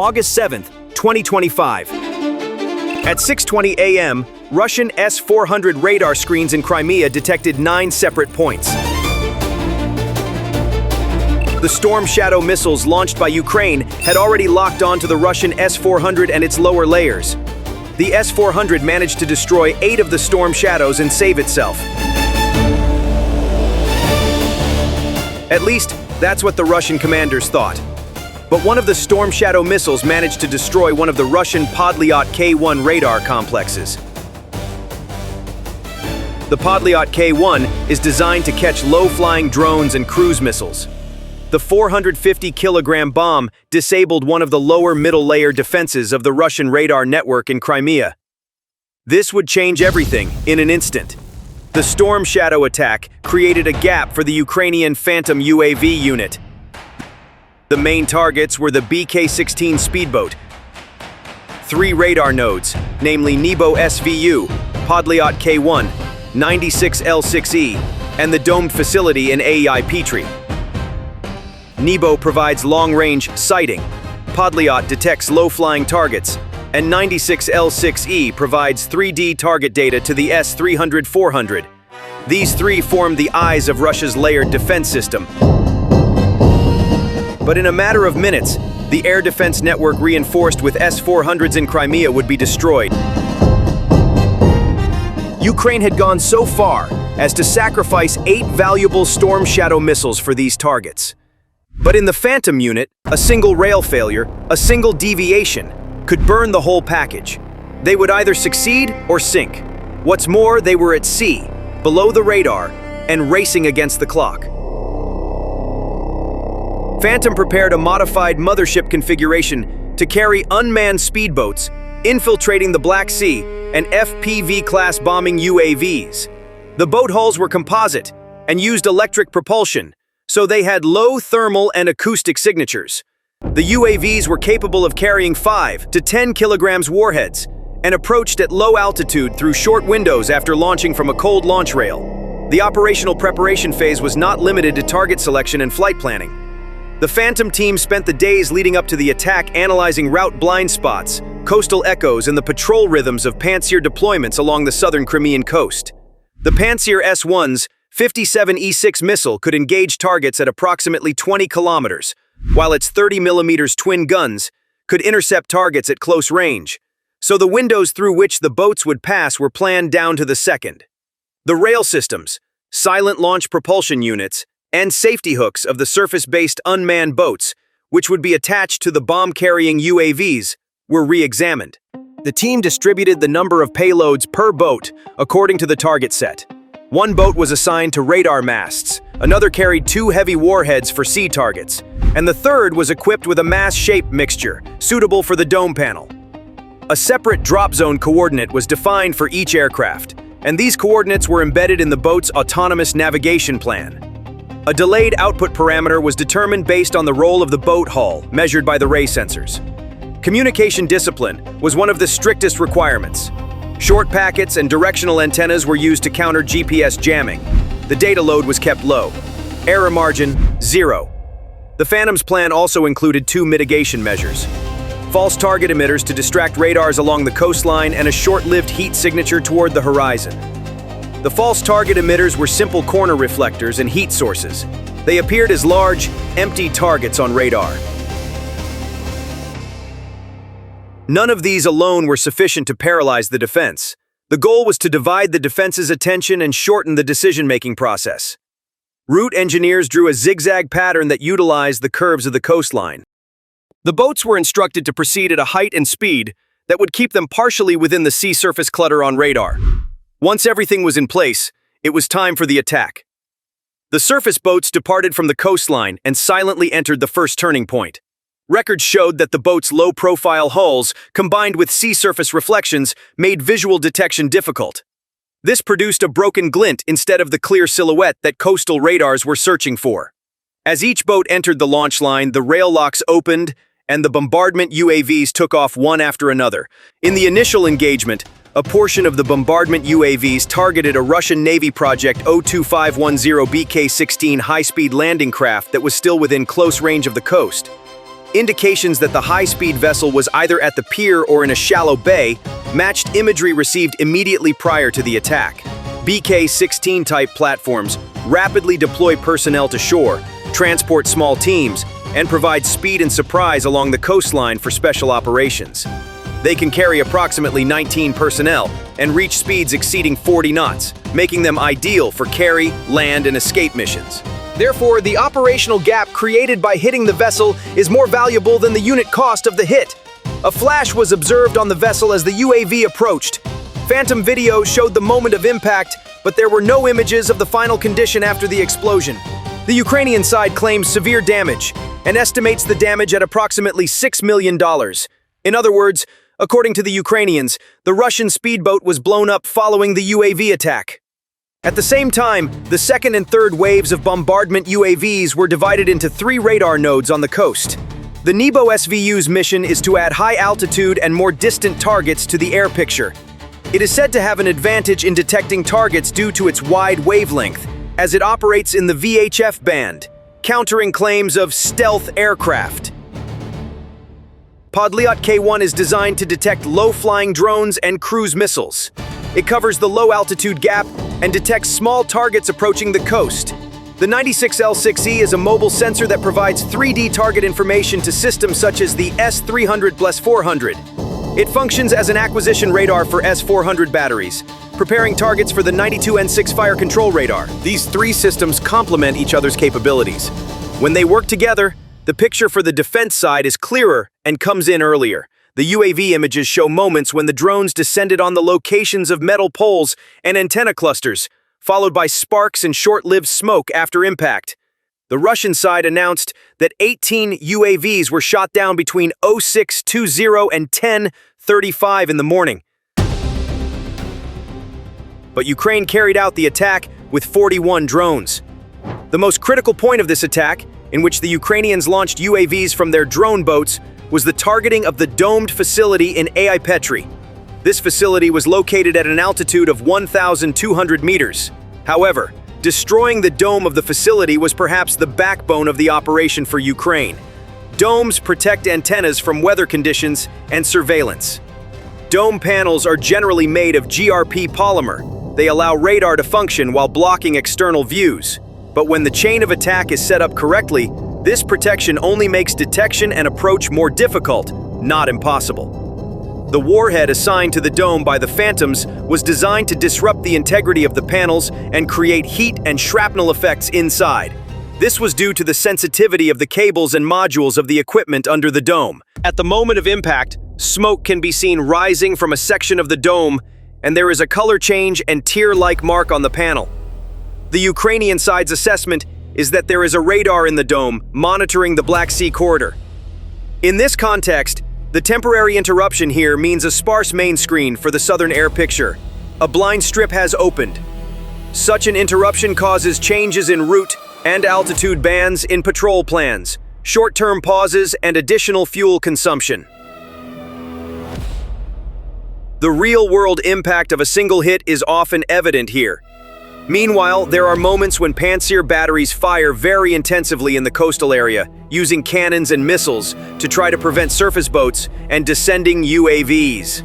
August 7, 2025. At 6:20 a.m., Russian S-400 radar screens in Crimea detected 9 separate points. The Storm Shadow missiles launched by Ukraine had already locked onto the Russian S-400 and its lower layers. The S-400 managed to destroy 8 of the Storm Shadows and save itself. At least, that's what the Russian commanders thought. But one of the Storm Shadow missiles managed to destroy one of the Russian Podlyot K-1 radar complexes. The Podlyot K-1 is designed to catch low-flying drones and cruise missiles. The 450-kilogram bomb disabled one of the lower middle-layer defenses of the Russian radar network in Crimea. This would change everything in an instant. The Storm Shadow attack created a gap for the Ukrainian Phantom UAV unit. The main targets were the BK-16 speedboat, 3 radar nodes, namely Nebo-SVU, Podlyot K-1, 96L6E, and the domed facility in Ai-Petri. Nebo provides long-range sighting, Podlyot detects low-flying targets, and 96L6E provides 3D target data to the S-400. These 3 form the eyes of Russia's layered defense system. But in a matter of minutes, the air defense network reinforced with S-400s in Crimea would be destroyed. Ukraine had gone so far as to sacrifice 8 valuable Storm Shadow missiles for these targets. But in the Phantom unit, a single rail failure, a single deviation, could burn the whole package. They would either succeed or sink. What's more, they were at sea, below the radar, and racing against the clock. Phantom prepared a modified mothership configuration to carry unmanned speedboats, infiltrating the Black Sea, and FPV-class bombing UAVs. The boat hulls were composite and used electric propulsion, so they had low thermal and acoustic signatures. The UAVs were capable of carrying 5 to 10 kilograms warheads and approached at low altitude through short windows after launching from a cold launch rail. The operational preparation phase was not limited to target selection and flight planning. The Phantom team spent the days leading up to the attack analyzing route blind spots, coastal echoes, and the patrol rhythms of Pantsir deployments along the southern Crimean coast. The Pantsir S-1's 57E6 missile could engage targets at approximately 20 kilometers, while its 30mm twin guns could intercept targets at close range, so the windows through which the boats would pass were planned down to the second. The rail systems, silent launch propulsion units, and safety hooks of the surface-based unmanned boats, which would be attached to the bomb-carrying UAVs, were re-examined. The team distributed the number of payloads per boat according to the target set. One boat was assigned to radar masts, another carried 2 heavy warheads for sea targets, and the third was equipped with a mass-shape mixture, suitable for the dome panel. A separate drop zone coordinate was defined for each aircraft, and these coordinates were embedded in the boat's autonomous navigation plan. A delayed output parameter was determined based on the role of the boat hull, measured by the ray sensors. Communication discipline was one of the strictest requirements. Short packets and directional antennas were used to counter GPS jamming. The data load was kept low. Error margin, 0. The Phantom's plan also included 2 mitigation measures: false target emitters to distract radars along the coastline and a short-lived heat signature toward the horizon. The false target emitters were simple corner reflectors and heat sources. They appeared as large, empty targets on radar. None of these alone were sufficient to paralyze the defense. The goal was to divide the defense's attention and shorten the decision-making process. Route engineers drew a zigzag pattern that utilized the curves of the coastline. The boats were instructed to proceed at a height and speed that would keep them partially within the sea surface clutter on radar. Once everything was in place, it was time for the attack. The surface boats departed from the coastline and silently entered the first turning point. Records showed that the boat's low-profile hulls, combined with sea surface reflections, made visual detection difficult. This produced a broken glint instead of the clear silhouette that coastal radars were searching for. As each boat entered the launch line, the rail locks opened, and the Bombardment UAVs took off one after another. In the initial engagement, a portion of the Bombardment UAVs targeted a Russian Navy Project 02510 BK-16 high-speed landing craft that was still within close range of the coast. Indications that the high-speed vessel was either at the pier or in a shallow bay matched imagery received immediately prior to the attack. BK-16 type platforms rapidly deploy personnel to shore, transport small teams, and provide speed and surprise along the coastline for special operations. They can carry approximately 19 personnel and reach speeds exceeding 40 knots, making them ideal for carry, land, and escape missions. Therefore, the operational gap created by hitting the vessel is more valuable than the unit cost of the hit. A flash was observed on the vessel as the UAV approached. Phantom video showed the moment of impact, but there were no images of the final condition after the explosion. The Ukrainian side claims severe damage and estimates the damage at approximately $6 million. In other words, according to the Ukrainians, the Russian speedboat was blown up following the UAV attack. At the same time, the second and third waves of bombardment UAVs were divided into 3 radar nodes on the coast. The Nebo-SVU's mission is to add high-altitude and more distant targets to the air picture. It is said to have an advantage in detecting targets due to its wide wavelength, as it operates in the VHF band, countering claims of stealth aircraft. Podlyot K1 is designed to detect low-flying drones and cruise missiles. It covers the low-altitude gap and detects small targets approaching the coast. The 96L6E is a mobile sensor that provides 3D target information to systems such as the S-400 It functions as an acquisition radar for S-400 batteries, preparing targets for the 92N6 fire control radar. These 3 systems complement each other's capabilities. When they work together, the picture for the defense side is clearer and comes in earlier. The UAV images show moments when the drones descended on the locations of metal poles and antenna clusters, followed by sparks and short-lived smoke after impact. The Russian side announced that 18 UAVs were shot down between 0620 and 10:35 in the morning. But Ukraine carried out the attack with 41 drones. The most critical point of this attack, in which the Ukrainians launched UAVs from their drone boats, was the targeting of the domed facility in Ai-Petri. This facility was located at an altitude of 1,200 meters. However, destroying the dome of the facility was perhaps the backbone of the operation for Ukraine. Domes protect antennas from weather conditions and surveillance. Dome panels are generally made of GRP polymer. They allow radar to function while blocking external views. But when the chain of attack is set up correctly, this protection only makes detection and approach more difficult, not impossible. The warhead assigned to the dome by the Phantoms was designed to disrupt the integrity of the panels and create heat and shrapnel effects inside. This was due to the sensitivity of the cables and modules of the equipment under the dome. At the moment of impact, smoke can be seen rising from a section of the dome, and there is a color change and tear-like mark on the panel. The Ukrainian side's assessment is that there is a radar in the dome monitoring the Black Sea corridor. In this context, the temporary interruption here means a sparse main screen for the southern air picture. A blind strip has opened. Such an interruption causes changes in route and altitude bands in patrol plans, short-term pauses, and additional fuel consumption. The real-world impact of a single hit is often evident here. Meanwhile, there are moments when Pantsir batteries fire very intensively in the coastal area, using cannons and missiles to try to prevent surface boats and descending UAVs.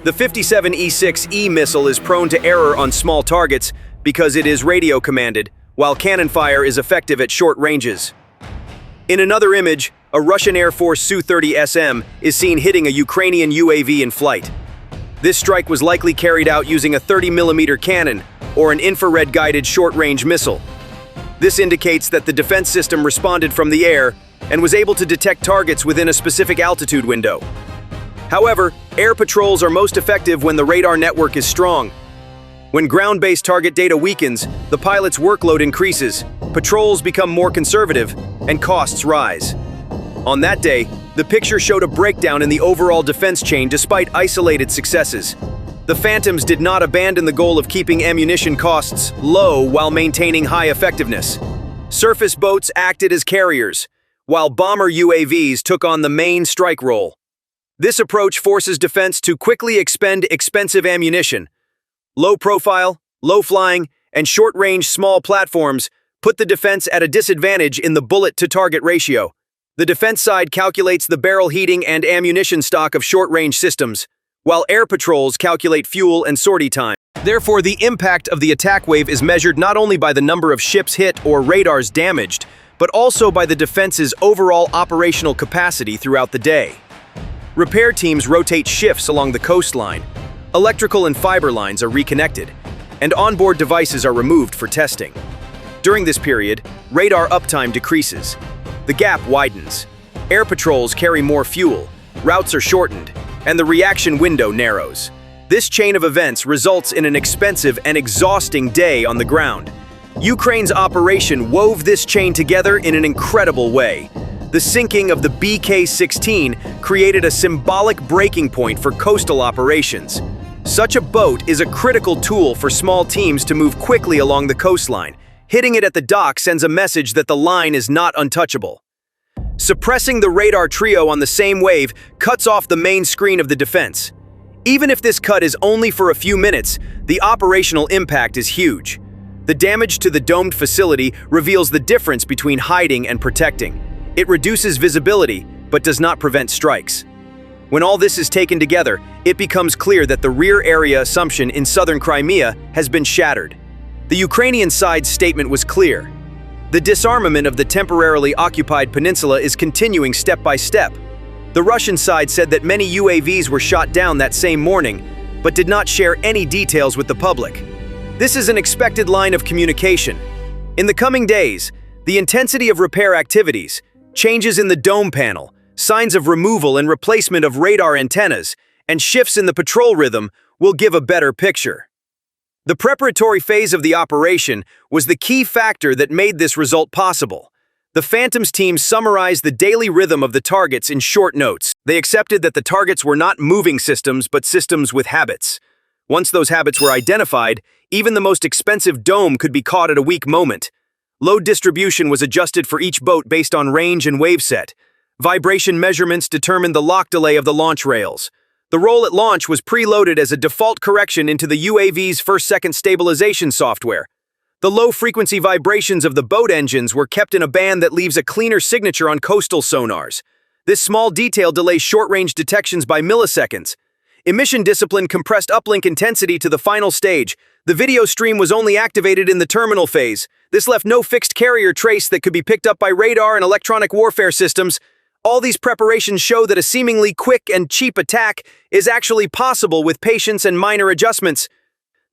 The 57E6E missile is prone to error on small targets because it is radio-commanded, while cannon fire is effective at short ranges. In another image, a Russian Air Force Su-30SM is seen hitting a Ukrainian UAV in flight. This strike was likely carried out using a 30mm cannon, or an infrared-guided short-range missile. This indicates that the defense system responded from the air and was able to detect targets within a specific altitude window. However, air patrols are most effective when the radar network is strong. When ground-based target data weakens, the pilot's workload increases, patrols become more conservative, and costs rise. On that day, the picture showed a breakdown in the overall defense chain despite isolated successes. The Phantoms did not abandon the goal of keeping ammunition costs low while maintaining high effectiveness. Surface boats acted as carriers, while bomber UAVs took on the main strike role. This approach forces defense to quickly expend expensive ammunition. Low profile, low flying, and short-range small platforms put the defense at a disadvantage in the bullet-to-target ratio. The defense side calculates the barrel heating and ammunition stock of short-range systems, while air patrols calculate fuel and sortie time. Therefore, the impact of the attack wave is measured not only by the number of ships hit or radars damaged, but also by the defense's overall operational capacity throughout the day. Repair teams rotate shifts along the coastline, electrical and fiber lines are reconnected, and onboard devices are removed for testing. During this period, radar uptime decreases. The gap widens. Air patrols carry more fuel, routes are shortened, and the reaction window narrows. This chain of events results in an expensive and exhausting day on the ground. Ukraine's operation wove this chain together in an incredible way. The sinking of the BK-16 created a symbolic breaking point for coastal operations. Such a boat is a critical tool for small teams to move quickly along the coastline. Hitting it at the dock sends a message that the line is not untouchable. Suppressing the radar trio on the same wave cuts off the main screen of the defense. Even if this cut is only for a few minutes, the operational impact is huge. The damage to the domed facility reveals the difference between hiding and protecting. It reduces visibility, but does not prevent strikes. When all this is taken together, it becomes clear that the rear area assumption in southern Crimea has been shattered. The Ukrainian side's statement was clear. The disarmament of the temporarily occupied peninsula is continuing step by step. The Russian side said that many UAVs were shot down that same morning, but did not share any details with the public. This is an expected line of communication. In the coming days, the intensity of repair activities, changes in the dome panel, signs of removal and replacement of radar antennas, and shifts in the patrol rhythm will give a better picture. The preparatory phase of the operation was the key factor that made this result possible. The Phantoms team summarized the daily rhythm of the targets in short notes. They accepted that the targets were not moving systems, but systems with habits. Once those habits were identified, even the most expensive dome could be caught at a weak moment. Load distribution was adjusted for each boat based on range and waveset. Vibration measurements determined the lock delay of the launch rails. The roll at launch was preloaded as a default correction into the UAV's first-second stabilization software. The low-frequency vibrations of the boat engines were kept in a band that leaves a cleaner signature on coastal sonars. This small detail delays short-range detections by milliseconds. Emission discipline compressed uplink intensity to the final stage. The video stream was only activated in the terminal phase. This left no fixed carrier trace that could be picked up by radar and electronic warfare systems. All these preparations show that a seemingly quick and cheap attack is actually possible with patience and minor adjustments.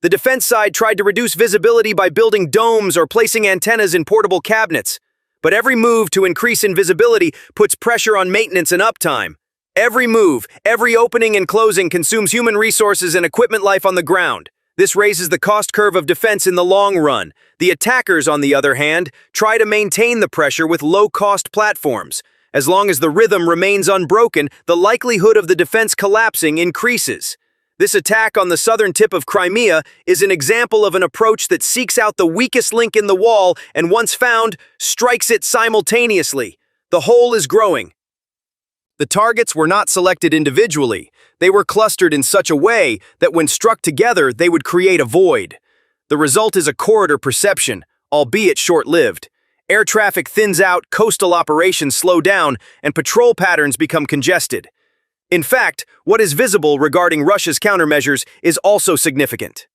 The defense side tried to reduce visibility by building domes or placing antennas in portable cabinets. But every move to increase invisibility puts pressure on maintenance and uptime. Every move, every opening and closing consumes human resources and equipment life on the ground. This raises the cost curve of defense in the long run. The attackers, on the other hand, try to maintain the pressure with low-cost platforms. As long as the rhythm remains unbroken, the likelihood of the defense collapsing increases. This attack on the southern tip of Crimea is an example of an approach that seeks out the weakest link in the wall and, once found, strikes it simultaneously. The hole is growing. The targets were not selected individually. They were clustered in such a way that when struck together, they would create a void. The result is a corridor perception, albeit short-lived. Air traffic thins out, coastal operations slow down, and patrol patterns become congested. In fact, what is visible regarding Russia's countermeasures is also significant.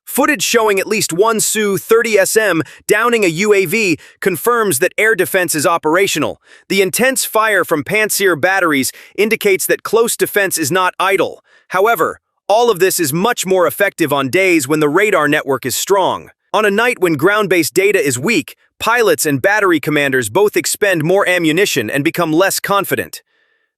Footage showing at least one Su-30SM downing a UAV confirms that air defense is operational. The intense fire from Pantsir batteries indicates that close defense is not idle. However, all of this is much more effective on days when the radar network is strong. On a night when ground-based data is weak, pilots and battery commanders both expend more ammunition and become less confident.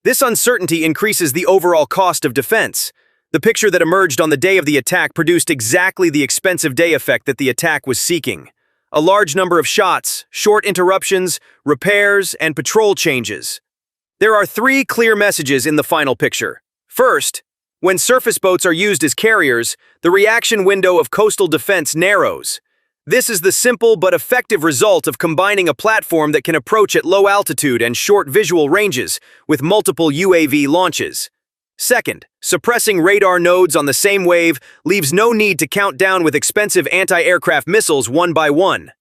This uncertainty increases the overall cost of defense. The picture that emerged on the day of the attack produced exactly the expensive day effect that the attack was seeking. A large number of shots, short interruptions, repairs, and patrol changes. There are three clear messages in the final picture. First, when surface boats are used as carriers, the reaction window of coastal defense narrows. This is the simple but effective result of combining a platform that can approach at low altitude and short visual ranges with multiple UAV launches. Second, suppressing radar nodes on the same wave leaves no need to count down with expensive anti-aircraft missiles one by one.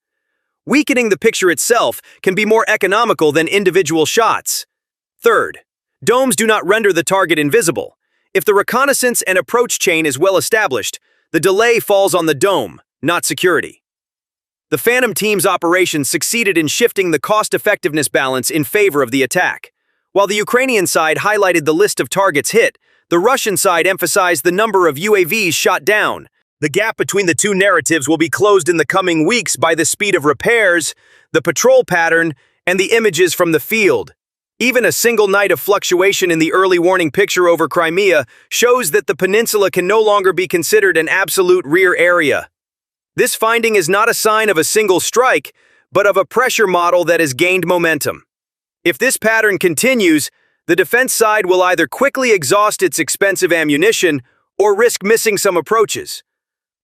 Weakening the picture itself can be more economical than individual shots. Third, domes do not render the target invisible. If the reconnaissance and approach chain is well established, the delay falls on the dome, not security. The Phantom team's operation succeeded in shifting the cost-effectiveness balance in favor of the attack. While the Ukrainian side highlighted the list of targets hit, the Russian side emphasized the number of UAVs shot down. The gap between the two narratives will be closed in the coming weeks by the speed of repairs, the patrol pattern, and the images from the field. Even a single night of fluctuation in the early warning picture over Crimea shows that the peninsula can no longer be considered an absolute rear area. This finding is not a sign of a single strike, but of a pressure model that has gained momentum. If this pattern continues, the defense side will either quickly exhaust its expensive ammunition or risk missing some approaches.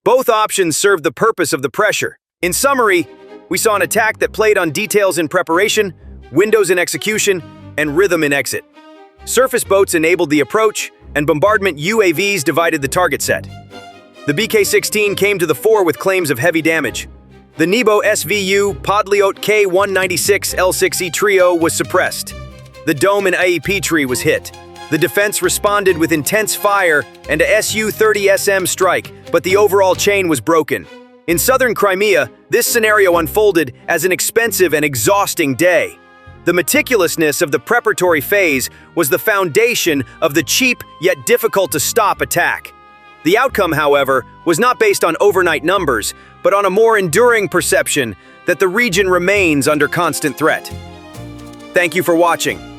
Both options serve the purpose of the pressure. In summary, we saw an attack that played on details in preparation, windows in execution, and rhythm in exit. Surface boats enabled the approach, and bombardment UAVs divided the target set. The BK-16 came to the fore with claims of heavy damage. The Nebo-SVU Podliot K-196 L6E trio was suppressed. The dome in Ai-Petri was hit. The defense responded with intense fire and a Su-30 SM strike, but the overall chain was broken. In southern Crimea, this scenario unfolded as an expensive and exhausting day. The meticulousness of the preparatory phase was the foundation of the cheap yet difficult-to-stop attack. The outcome, however, was not based on overnight numbers, but on a more enduring perception that the region remains under constant threat. Thank you for watching.